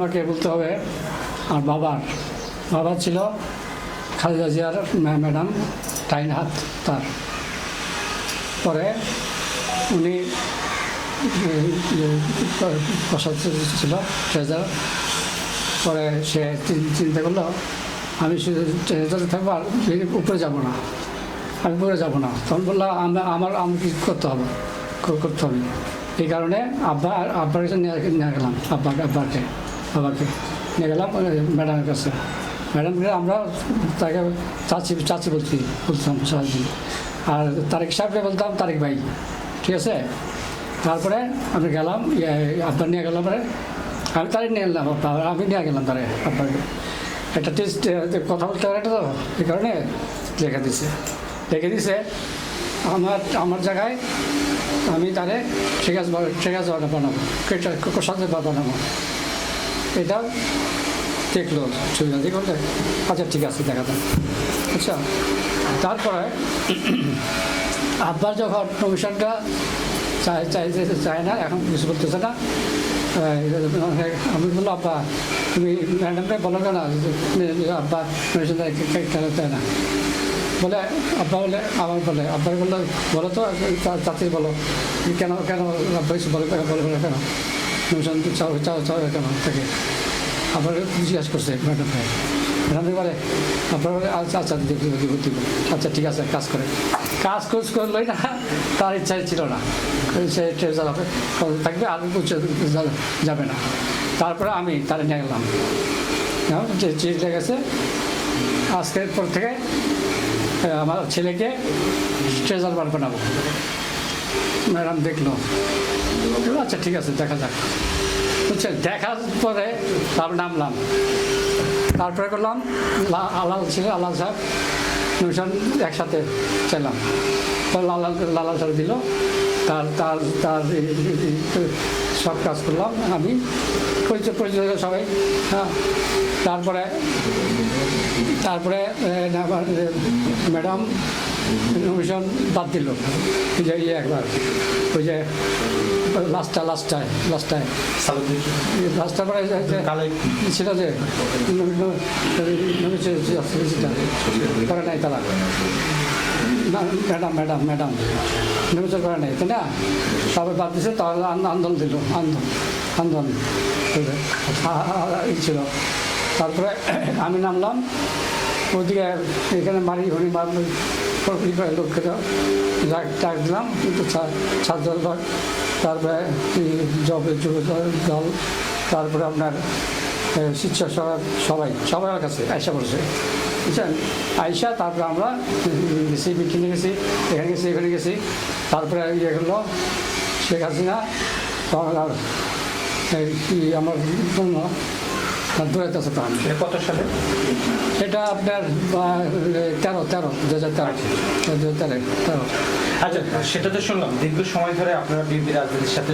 আমাকে বলতে হবে আর বাবা ছিল খালেদা জিয়ার ম্যাডাম টাইন হাত তার পরে উনি ছিল ট্রেজার পরে সে চিন্তা করলো আমি শুধু ট্রেজারে থাকবো আর উপরে যাবো না, আমি উপরে যাবো না। তখন বললাম আমি কি করতে হবে এই কারণে আব্বার কাছে নিয়ে গেলাম বাবাকে নিয়ে গেলাম ম্যাডামের কাছে। ম্যাডামকে আমরা তাকে চাচি বলতাম সারাদিন, আর তারেক সাহেবকে বলতাম তারেক ভাই, ঠিক আছে। তারপরে আমি গেলাম আব্বার নিয়ে গেলাম, পরে আমি তারিখ নিয়ে গেলাম, আমি নিয়ে গেলাম তারে আব্বাকে। একটা টেস্ট কথা বলতে পারে তো, এই কারণে রেখে দিছে আমার জায়গায়। আমি তারে শেখাজ বানাবো, কোষাজ বানাবো, এটা দেখলো ছবি করলে আচ্ছা ঠিক আছে দেখা যাক। আচ্ছা, তারপরে আব্বার যখন কমিশনটা চায় না, এখন কিছু বলতেছে না, আমি বললো আব্বা তুমি ম্যাডামকে বলো কেন আব্বা কমিশন চায় না, বলে আব্বা আব্বার বললো বলো তো চাচি বলো কেন আব্বা কিছু বলে কেন কমিশন চাও কেন থাকে। আবার জিজ্ঞাসা করছে ম্যাডামকে, ম্যাডামকে বলে আপনার বলে আচ্ছা আচ্ছা ঠিক আছে কাজ করলোই না, তার ইচ্ছাই ছিল না, সে থাকবে আর যাবে না। তারপরে আমি তারা নিয়ে গেলাম, যে চিঠিটা গেছে আজকের পর থেকে আমার ছেলেকে ট্রেজার বানাবো। ম্যাডাম দেখলো, আচ্ছা ঠিক আছে দেখা যাক। বুঝছেন, দেখার পরে তারপর নামলাম, তারপরে করলাম আল্লাহ ছিল আল্লাহ সাহেব মিশন একসাথে চাইলাম, লালা সাহেব দিল তার তার তার সব কাজ করলাম আমি পরিচয় সবাই। হ্যাঁ, তারপরে ম্যাডাম মিশন বাদ দিল, যে একবার ওই যে লাস্টায় পরে ছিল যে করে নাই তারা ম্যাডাম নির্বাচন করে নাই, তাই না? সবাই বাদ দিচ্ছে, তাহলে আন্দোলন দিল, আন্দোলন ছিল। তারপরে আমি নামলাম ওদিকে, এখানে মারি লোককে ডাক দিলাম, কিন্তু ছাত্র দল, তারপরে দল, তারপরে আপনার শিক্ষক সবাই আমার কাছে আয়সা পড়ছে, বুঝছেন। আয়সা তারপরে আমরা গেছি, বিকিনে গেছি, এখানে গেছি। তারপরে ইয়ে করলো শেখ হাসিনা, আমার দৌড়াইতেছে। কত সালে এটা আপনার 2013। আচ্ছা, সেটা তো শুনলাম দীর্ঘ সময় ধরে আপনারা বিএনপি রাজনীতির সাথে